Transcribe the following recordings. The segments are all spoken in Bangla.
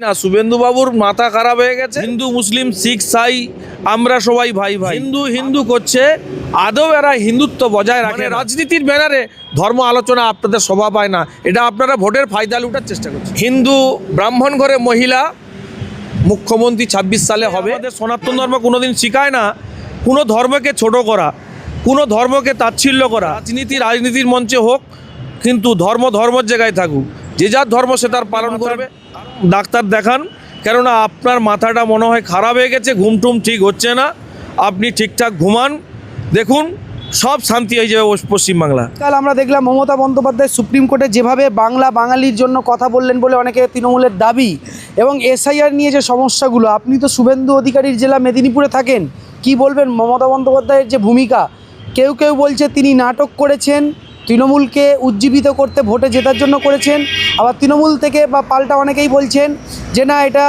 না, শুভেন্দু বাবুর মাথা খারাপ হয়ে গেছে। হিন্দু মুসলিম শিখ সাই আমরা সবাই ভাই ভাই। হিন্দু হিন্দু করছে, আদৌ এরা হিন্দুত্ব বজায় রাখে। রাজনীতির ব্যানারে ধর্ম আলোচনা আপনাদের শোভা পায় না, এটা আপনারা ভোটের ফায়দা লুটার চেষ্টা করছেন। হিন্দু ব্রাহ্মণ ঘরে মহিলা মুখ্যমন্ত্রী 26 সালে হবে। আমাদের সনাতন ধর্ম কোনোদিন শিখায় না কোনো ধর্মকে ছোট করা, কোনো ধর্মকে তাচ্ছিল্য করা। রাজনীতির মঞ্চে হোক, কিন্তু ধর্মের জায়গায় থাকুক, যে যার ধর্ম সে তার পালন করবে। ডাক্তার দেখান, কেননা আপনার মাথাটা মনে হয় খারাপ হয়ে গেছে, ঘুমটুম ঠিক হচ্ছে না। আপনি ঠিকঠাক ঘুমান, দেখুন সব শান্তি হয়ে যাবে পশ্চিমবাংলা। কাল আমরা দেখলাম মমতা বন্দ্যোপাধ্যায় সুপ্রিম কোর্টে যেভাবে বাঙালির জন্য কথা বললেন বলে অনেকে তৃণমূলের দাবি, এবং এসআইআর নিয়ে যে সমস্যাগুলো, আপনি তো শুভেন্দু অধিকারীর জেলা মেদিনীপুরে থাকেন, কি বলবেন মমতা বন্দ্যোপাধ্যায়ের যে ভূমিকা? কেউ কেউ বলছে তিনি নাটক করেছেন, তৃণমূলকে উজ্জীবিত করতে ভোটে জেতার জন্য করেছেন, আবার তৃণমূল থেকে বা পাল্টা অনেকেই বলছেন যে না, এটা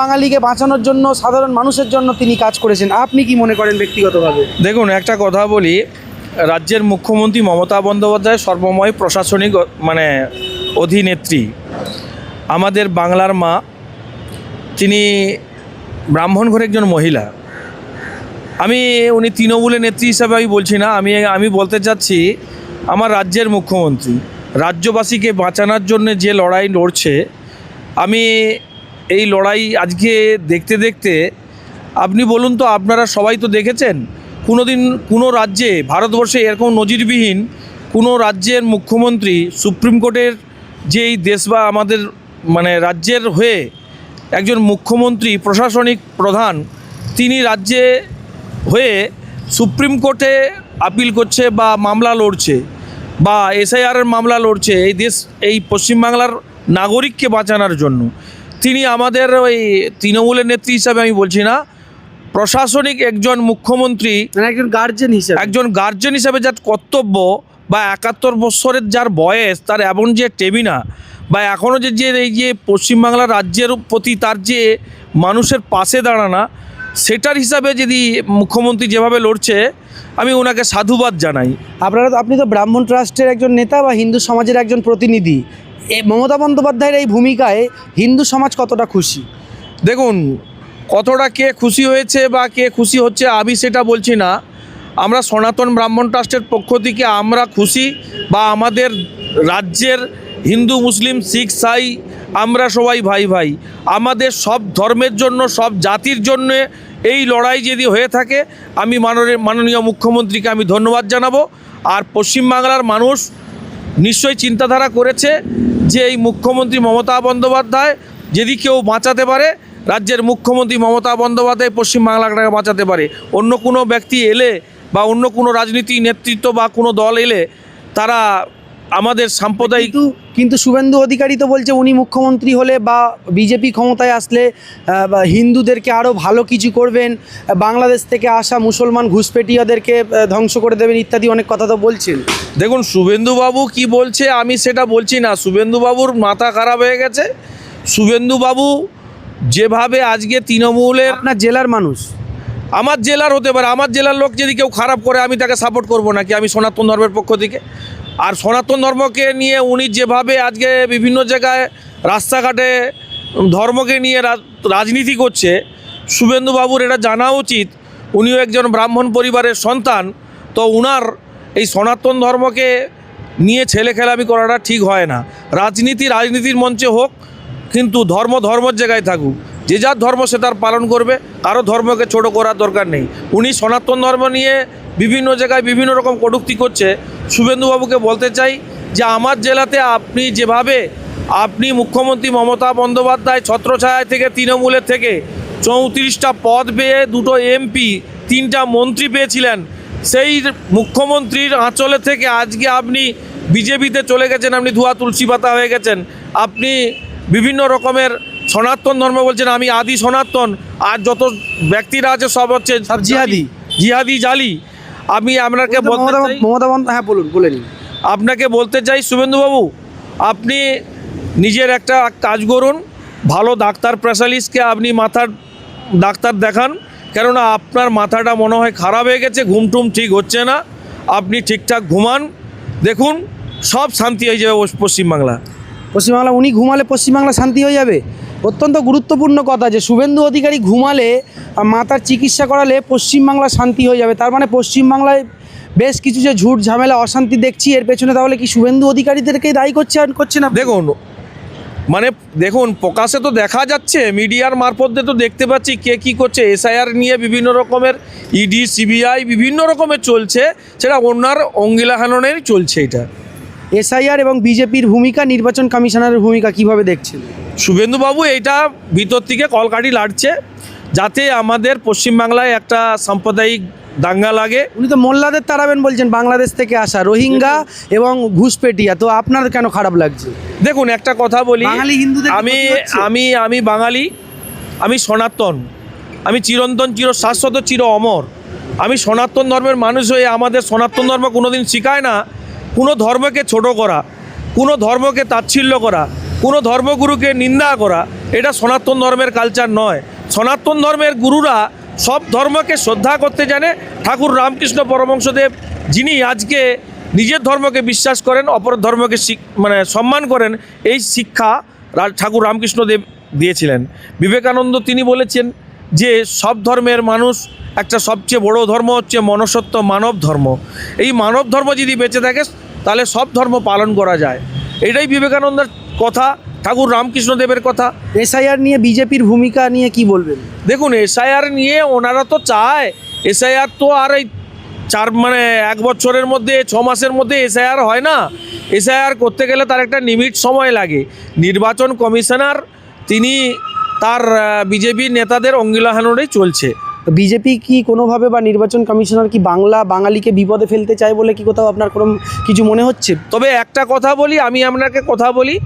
বাঙালিকে বাঁচানোর জন্য, সাধারণ মানুষের জন্য তিনি কাজ করেছেন। আপনি কি মনে করেন ব্যক্তিগতভাবে? দেখুন, একটা কথা বলি, রাজ্যের মুখ্যমন্ত্রী মমতা বন্দ্যোপাধ্যায় সর্বময় প্রশাসনিক অধিনেত্রী, আমাদের বাংলার মা। তিনি ব্রাহ্মণ ঘরের একজন মহিলা। উনি তৃণমূলের নেত্রী হিসাবে আমি বলছি না, আমি বলতে চাচ্ছি আমার রাজ্যের মুখ্যমন্ত্রী রাজ্যবাসীকে বাঁচানোর জন্য যে লড়াই লড়ছে, আমি এই লড়াই আজকে দেখতে দেখতে, আপনি বলুন তো, আপনারা সবাই তো দেখেছেন কোনো রাজ্যে, ভারতবর্ষে এরকম নজিরবিহীন কোনো রাজ্যের মুখ্যমন্ত্রী সুপ্রিম কোর্টের যে এই দেশ বা আমাদের রাজ্যের হয়ে একজন মুখ্যমন্ত্রী প্রশাসনিক প্রধান, তিনি রাজ্যে হয়ে সুপ্রিম কোর্টে আপিল করছে বা মামলা লড়ছে বা এসআইআরের মামলা লড়ছে এই পশ্চিমবাংলার নাগরিককে বাঁচানোর জন্য। তিনি আমাদের ওই তৃণমূলের নেত্রী হিসাবে আমি বলছি না, প্রশাসনিক একজন মুখ্যমন্ত্রী, একজন গার্জেন হিসাবে যার কর্তব্য, বা 71 বছরের যার বয়স, তার এমন যে টেমিনা, বা এখনও এই যে পশ্চিমবাংলার রাজ্যের প্রতি তার যে মানুষের পাশে দাঁড়ানা, সেটার হিসাবে যদি মুখ্যমন্ত্রী যেভাবে লড়ছে, আমি ওনাকে সাধুবাদ জানাই। আপনি তো ব্রাহ্মণ ট্রাস্টের একজন নেতা বা হিন্দু সমাজের একজন প্রতিনিধি, মমতা বন্দ্যোপাধ্যায়ের এই ভূমিকায় হিন্দু সমাজ কতটা খুশি? দেখুন, কতটা কে খুশি হয়েছে বা কে খুশি হচ্ছে আমি সেটা বলছি না। আমরা সনাতন ব্রাহ্মণ ট্রাস্টের পক্ষ থেকে আমরা খুশি, বা আমাদের রাজ্যের হিন্দু মুসলিম শিখ সাই আমরা সবাই ভাই ভাই। আমাদের সব ধর্মের জন্য, সব জাতির জন্য এই লড়াই যদি হয়ে থাকে, আমি মাননীয় মুখ্যমন্ত্রীকে আমি ধন্যবাদ জানাবো। আর পশ্চিমবাংলার মানুষ নিশ্চয়ই চিন্তাধারা করেছে যে এই মুখ্যমন্ত্রী মমতা বন্দ্যোপাধ্যায় যদি কেউ বাঁচাতে পারে, রাজ্যের মুখ্যমন্ত্রী মমতা বন্দ্যোপাধ্যায় পশ্চিমবাংলাটাকে বাঁচাতে পারে। অন্য কোনো ব্যক্তি এলে বা অন্য কোনো রাজনীতি নেতৃত্ব বা কোনো দল এলে তারা আমাদের সাম্প্রদায়িক। কিন্তু শুভেন্দু অধিকারী তো বলছে উনি মুখ্যমন্ত্রী হলে বা বিজেপি ক্ষমতায় আসলে হিন্দুদেরকে আরও ভালো কিছু করবেন, বাংলাদেশ থেকে আসা মুসলমান ঘুষপেটিয়াদেরকে ধ্বংস করে দেবেন ইত্যাদি অনেক কথা তো বলছেন। দেখুন, শুভেন্দুবাবু কি বলছে আমি সেটা বলছি না। শুভেন্দুবাবুর মাথা খারাপ হয়ে গেছে। শুভেন্দুবাবু যেভাবে আজকে তৃণমূলের, আপনার জেলার মানুষ, আমার জেলার হতে পারে, আমার জেলার লোক যদি কেউ খারাপ করে আমি তাকে সাপোর্ট করব নাকি? আমি সনাতন ধর্মের পক্ষ থেকে। আর সনাতন ধর্মকে নিয়ে উনি যেভাবে আজকে বিভিন্ন জায়গায় রাস্তাঘাটে ধর্মকে নিয়ে রাজনীতি করছে, শুভেন্দুবাবুর এটা জানা উচিত। উনিও একজন ব্রাহ্মণ পরিবারের সন্তান, তো উনার এই সনাতন ধর্মকে নিয়ে ছেলে খেলামি করাটা ঠিক হয় না। রাজনীতির মঞ্চে হোক, কিন্তু ধর্মের জায়গায় থাকুক, যে যার ধর্ম সে তার পালন করবে, কারো ধর্মকে ছোট করার দরকার নেই। উনি সনাতন ধর্ম নিয়ে বিভিন্ন জায়গায় বিভিন্ন রকম কটূক্তি করছে। শুভেন্দুবাবুকে বলতে চাই যে আমার জেলাতে আপনি মুখ্যমন্ত্রী মমতা বন্দ্যোপাধ্যায় ছত্রছায়া থেকে, তৃণমূলের থেকে 34টা পদ পেয়ে, 2টো এমপি, 3টা মন্ত্রী পেয়েছিলেন। সেই মুখ্যমন্ত্রীর আঁচলে থেকে আজকে আপনি বিজেপিতে চলে গেছেন, আপনি ধোয়া তুলসী পাতা হয়ে গেছেন। আপনি বিভিন্ন রকমের সনাতন ধর্ম বলছেন, আমি আদি সনাতন, আর যত ব্যক্তিরা আছে সব হচ্ছে সব জিহাদি জালি। আমি আপনাকে আপনাকে বলতে চাই, শুভেন্দুবাবু, আপনি নিজের একটা কাজ করুন, ভালো ডাক্তার স্পেশালিস্টকে আপনি ডাক্তার দেখান, কেননা আপনার মাথাটা মনে হয় খারাপ হয়ে গেছে, ঘুমটুম ঠিক হচ্ছে না। আপনি ঠিকঠাক ঘুমান, দেখুন সব শান্তি হয়ে যাবে পশ্চিমবাংলা। উনি ঘুমালে পশ্চিমবাংলা শান্তি হয়ে যাবে? অত্যন্ত গুরুত্বপূর্ণ কথা যে শুভেন্দু অধিকারী ঘুমালে মাতার চিকিৎসা করালে পশ্চিমবাংলা শান্তি হয়ে যাবে, তার মানে পশ্চিমবাংলায় বেশ কিছু যে ঝুট ঝামেলা অশান্তি দেখছি, এর পেছনে তাহলে কি শুভেন্দু অধিকারীদেরকেই দায়ী করছে না? দেখুন প্রকাশে তো দেখা যাচ্ছে, মিডিয়ার মারফত দিয়ে তো দেখতে পাচ্ছি কে কী করছে। এসআইআর নিয়ে বিভিন্ন রকমের ইডি সিবিআই বিভিন্ন রকমের চলছে, সেটা ওনার অঙ্গিলাহাননেরই চলছে। এটা এসআইআর এবং বিজেপির ভূমিকা, নির্বাচন কমিশনারের ভূমিকা কিভাবে দেখছেন? শুভেন্দুবাবু এইটা ভিতর থেকে কলকাঠি লাড়ছে যাতে আমাদের পশ্চিমবাংলায় একটা সাম্প্রদায়িক দাঙ্গা লাগে। উনি তো মোল্লাদের তাড়াবেন বলছেন, বাংলাদেশ থেকে আসা রোহিঙ্গা এবং ঘুষপেটিয়া, তো আপনার কেন খারাপ লাগছে? দেখুন একটা কথা বলি, বাঙালি হিন্দুদের কি আমি ক্ষতি হচ্ছে? আমি আমি বাঙালি, আমি সনাতন, আমি চিরন্তন চির শাশ্বত চির অমর। আমি সনাতন ধর্মের মানুষ হয়ে আমাদের সনাতন ধর্ম কোনোদিন শেখায় না কোনো ধর্মকে ছোট করা, কোনো ধর্মকে তাচ্ছিল্য করা, কোনো ধর্মগুরুকে নিন্দা করা। এটা সনাতন ধর্মের কালচার নয়। সনাতন ধর্মের গুরুরা সব ধর্মকে শ্রদ্ধা করতে জানে। ঠাকুর রামকৃষ্ণ পরমহংসদেব, যিনি আজকে নিজের ধর্মকে বিশ্বাস করেন, অপর ধর্মকে সম্মান করেন, এই শিক্ষা ঠাকুর রামকৃষ্ণদেব দিয়েছিলেন। বিবেকানন্দ তিনি বলেছেন যে সব ধর্মের মানুষ, একটা সবচেয়ে বড় ধর্ম হচ্ছে মনুষ্যত্ব, মানব ধর্ম। এই মানব ধর্ম যদি বেঁচে থাকে তাহলে সব ধর্ম পালন করা যায়। এটাই বিবেকানন্দের কথা, ঠাকুর রামকৃষ্ণদেবের কথা। এসআইআর নিয়ে বিজেপির ভূমিকা নিয়ে কি বলবেন? দেখুন এসআইআর নিয়ে ওনারা তো চায়, এসআইআর তো আর এই এক বছরের মধ্যে 6 মাসের মধ্যে এসআইআর হয় না। এসআইআর করতে গেলে তার একটা লিমিট সময় লাগে। নির্বাচন কমিশনার তিনি তার বিজেপির নেতাদের অঙ্গিলাহাননেই চলছে। বিজেপি কি কোনোভাবে বা নির্বাচন কমিশনার কি বাঙালিকে বিপদে ফেলতে চায় বলে কি কোথাও আপনার কোনো কিছু মনে হচ্ছে? তবে একটা কথা বলি, আমি আপনাকে কথা বলি,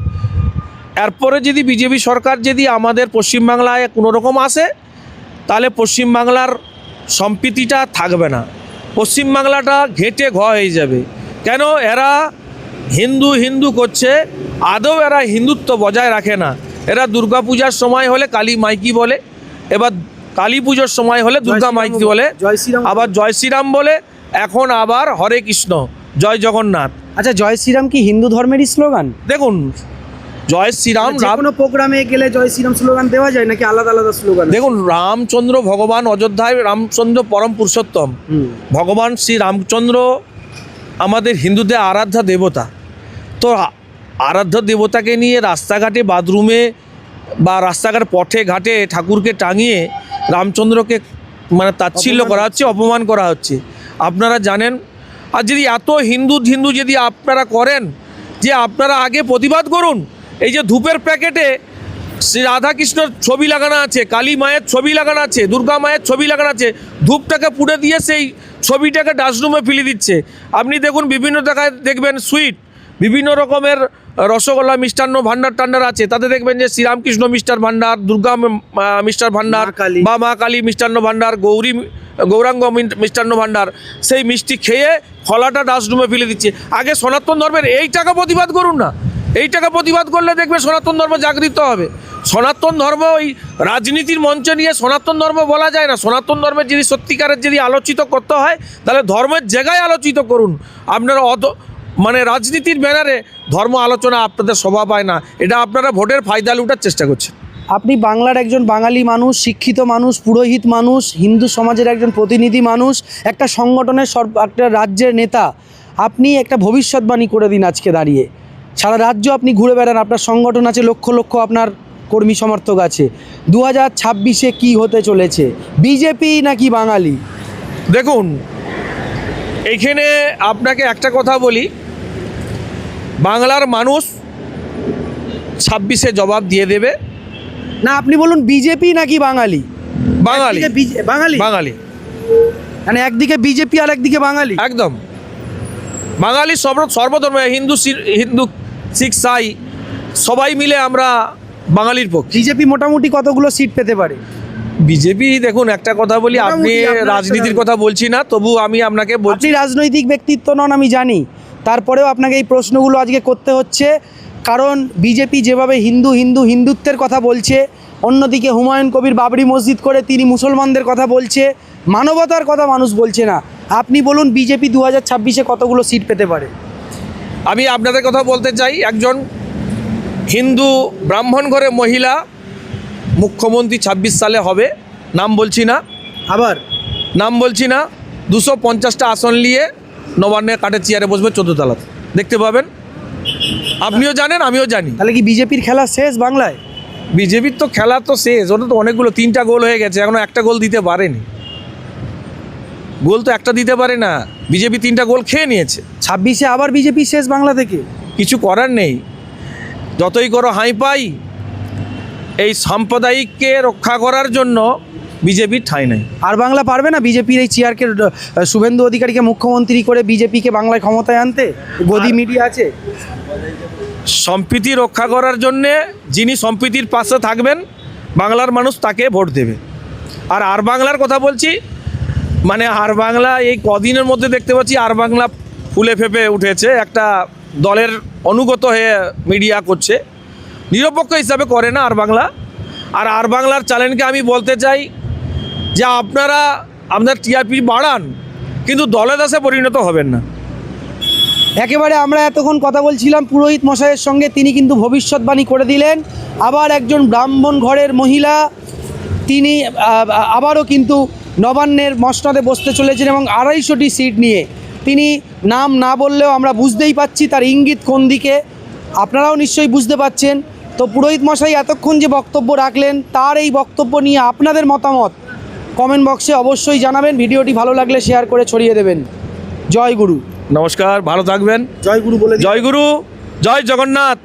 এরপরে যদি বিজেপি সরকার যদি আমাদের পশ্চিমবাংলায় কোনো রকম আসে তাহলে পশ্চিমবাংলার সম্প্রীতিটা থাকবে না, পশ্চিমবাংলাটা ঘেঁটে হয়ে যাবে। কেন এরা হিন্দু হিন্দু করছে, আদৌ এরা হিন্দুত্ব বজায় রাখে না। এরা দুর্গাপূজার সময় হলে কালী মাইকি বলে, এবার কালী পুজোর সময় হলে দুর্গা মাইকি বলে, আবার জয় শ্রীরাম বলে, এখন আবার হরে কৃষ্ণ, জয় জগন্নাথ। আচ্ছা, জয় শ্রীরাম কি হিন্দু ধর্মেরই স্লোগান? দেখুন জয় শ্রীরাম, কোনো প্রোগ্রামে গেলে জয় শ্রীরাম স্লোগান দেওয়া যায় নাকি আলাদা আলাদা স্লোগান? দেখুন রামচন্দ্র ভগবান, অযোধ্যায় রামচন্দ্র পরম পুরুষোত্তম, ভগবান শ্রী রামচন্দ্র আমাদের হিন্দুদের আরাধ্য দেবতা। তো আরাধ্য দেবতাকে নিয়ে রাস্তাঘাটে, বাথরুমে বা রাস্তাঘাট পথে ঘাটে ঠাকুরকে টাঙিয়ে রামচন্দ্রকে তাচ্ছিল্য করা হচ্ছে, অপমান করা হচ্ছে। আপনারা জানেন, আর যদি এত হিন্দু যদি আপনারা করেন, যে আপনারা আগে প্রতিবাদ করুন। এই যে ধূপের প্যাকেটে শ্রী রাধাকৃষ্ণর ছবি লাগানো আছে, কালী মায়ের ছবি লাগানো আছে, দুর্গা মায়ের ছবি লাগানো আছে, ধূপটাকে পুড়ে দিয়ে সেই ছবিটাকে ডাস্টবিনে ফেলে দিচ্ছে। আপনি দেখুন বিভিন্ন জায়গায় দেখবেন সুইট, বিভিন্ন রকমের রসগোল্লা মিষ্টান্ন ভাণ্ডার আছে, তাতে দেখবেন যে শ্রীরামকৃষ্ণ মিষ্টার ভাণ্ডার, দুর্গা মিষ্টার ভাণ্ডার বা মা কালী মিষ্টান্ন ভাণ্ডার, গৌরাঙ্গ মিষ্টান্ন ভাণ্ডার, সেই মিষ্টি খেয়ে ফলাটা ডাস্টবিনে ফেলে দিচ্ছে। আগে সনাতন ধর্মের এইটাকে প্রতিবাদ করুন না, এইটাকে প্রতিবাদ করলে দেখবে সনাতন ধর্ম জাগৃত হবে। সনাতন ধর্ম ওই রাজনীতির মঞ্চ নিয়ে সনাতন ধর্ম বলা যায় না। সনাতন ধর্মের যদি সত্যিকারের যদি আলোচিত করতে হয় তাহলে ধর্মের জায়গায় আলোচিত করুন। আপনারা রাজনীতির ব্যানারে ধর্ম আলোচনা আপনাদের শোভা পায় না। এটা আপনারা ভোটের ফায়দা লুটার চেষ্টা করছেন। আপনি বাংলার একজন বাঙালি মানুষ, শিক্ষিত মানুষ, পুরোহিত মানুষ, হিন্দু সমাজের একজন প্রতিনিধি মানুষ, একটা সংগঠনের একটা রাজ্যের নেতা। আপনি একটা ভবিষ্যৎবাণী করে দিন আজকে দাঁড়িয়ে। সারা রাজ্য আপনি ঘুরে বেড়ান, আপনার সংগঠন আছে, লক্ষ লক্ষ আপনার কর্মী সমর্থক আছে। 2026-এ কী হতে চলেছে, বিজেপি নাকি বাঙালি? দেখুন এইখানে আপনাকে একটা কথা বলি, বাংলার মানুষ 26-এ জবাব দিয়ে দেবে। না, আপনি বলুন বিজেপি নাকি বাঙালি? বাঙালি। বাঙালি বাঙালি, মানে একদিকে বিজেপি আর একদিকে বাঙালি। একদম বাঙালি, সর্বধর্ম, হিন্দু শিখ সাই সবাই মিলে আমরা বাঙালির পক্ষে। বিজেপি মোটামুটি কতগুলো সিট পেতে পারে? বিজেপি দেখুন একটা কথা বলি, আপনি রাজনীতির কথা বলছি না, তবু আমি আপনাকে বলছি। আপনি রাজনৈতিক ব্যক্তিত্ব নন আমি জানি, তারপরেও আপনাকে এই প্রশ্নগুলো আজকে করতে হচ্ছে, কারণ বিজেপি যেভাবে হিন্দুত্বের কথা বলছে, অন্যদিকে হুমায়ুন কবির বাবরি মসজিদ করে তিনি মুসলমানদের কথা বলছে, মানবতার কথা মানুষ বলছে না। আপনি বলুন বিজেপি 2026-এ কতগুলো সিট পেতে পারে? আমি আপনাদের কথা বলতে চাই, একজন হিন্দু ব্রাহ্মণ ঘরে মহিলা মুখ্যমন্ত্রী 26 সালে হবে, নাম বলছি না, আবার নাম বলছি না, 250টা আসন নিয়ে নবান্নের কাঠের চেয়ারে বসবে 14 তলাতে, দেখতে পাবেন। আপনিও জানেন, আমিও জানি। তাহলে কি বিজেপির খেলা শেষ বাংলায়? বিজেপির তো খেলা তো শেষ, ওটা তো অনেকগুলো, 3টা গোল হয়ে গেছে, এখনো একটা গোল দিতে পারেনি। গোল তো একটা দিতে পারে না, বিজেপি 3টা গোল খেয়ে নিয়েছে। 26-এ আবার বিজেপি শেষ বাংলা থেকে? কিছু করার নেই, যতই করো হাই পাই, এই সাম্প্রদায়িককে রক্ষা করার জন্য বিজেপির ঠাঁই নেই। আর বাংলা পারবে না বিজেপির এই চেয়ারকে, শুভেন্দু অধিকারীকে মুখ্যমন্ত্রী করে বিজেপিকে বাংলায় ক্ষমতায় আনতে? গদি মিডিয়া আছে। সম্প্রীতি রক্ষা করার জন্যে যিনি সম্প্রীতির পাশে থাকবেন, বাংলার মানুষ তাকে ভোট দেবে। আর বাংলার কথা বলছি, মানে আর বাংলা এই কদিনের মধ্যে দেখতে পাচ্ছি আর বাংলা ফুলে ফেপে উঠেছে, একটা দলের অনুগত হয়ে মিডিয়া করছে, নিরপেক্ষ হিসাবে করে না আর বাংলা। আর বাংলার চ্যানেলকে আমি বলতে চাই যে আপনারা আপনার টিআরপি বাড়ান, কিন্তু দলে দাসে পরিণত হবেন না। একেবারে আমরা এতক্ষণ কথা বলছিলাম পুরোহিত মশাইয়ের সঙ্গে, তিনি কিন্তু ভবিষ্যৎবাণী করে দিলেন। আবার একজন ব্রাহ্মণ ঘরের মহিলা, তিনি আবারও কিন্তু নবান্নের মসনদে বসতে চলেছেন এবং 250টি সিট নিয়ে। তিনি নাম না বললেও আমরা বুঝতেই পাচ্ছি তার ইঙ্গিত কোন দিকে, আপনারাও নিশ্চয়ই বুঝতে পাচ্ছেন। তো পুরোহিত মশাই এতক্ষণ যে বক্তব্য রাখলেন, তার এই বক্তব্য নিয়ে আপনাদের মতামত কমেন্ট বক্সে অবশ্যই জানাবেন। ভিডিওটি ভালো লাগলে শেয়ার করে ছড়িয়ে দেবেন। জয় গুরু। নমস্কার, ভালো থাকবেন। জয় গুরু বলে জয় গুরু, জয় জগন্নাথ।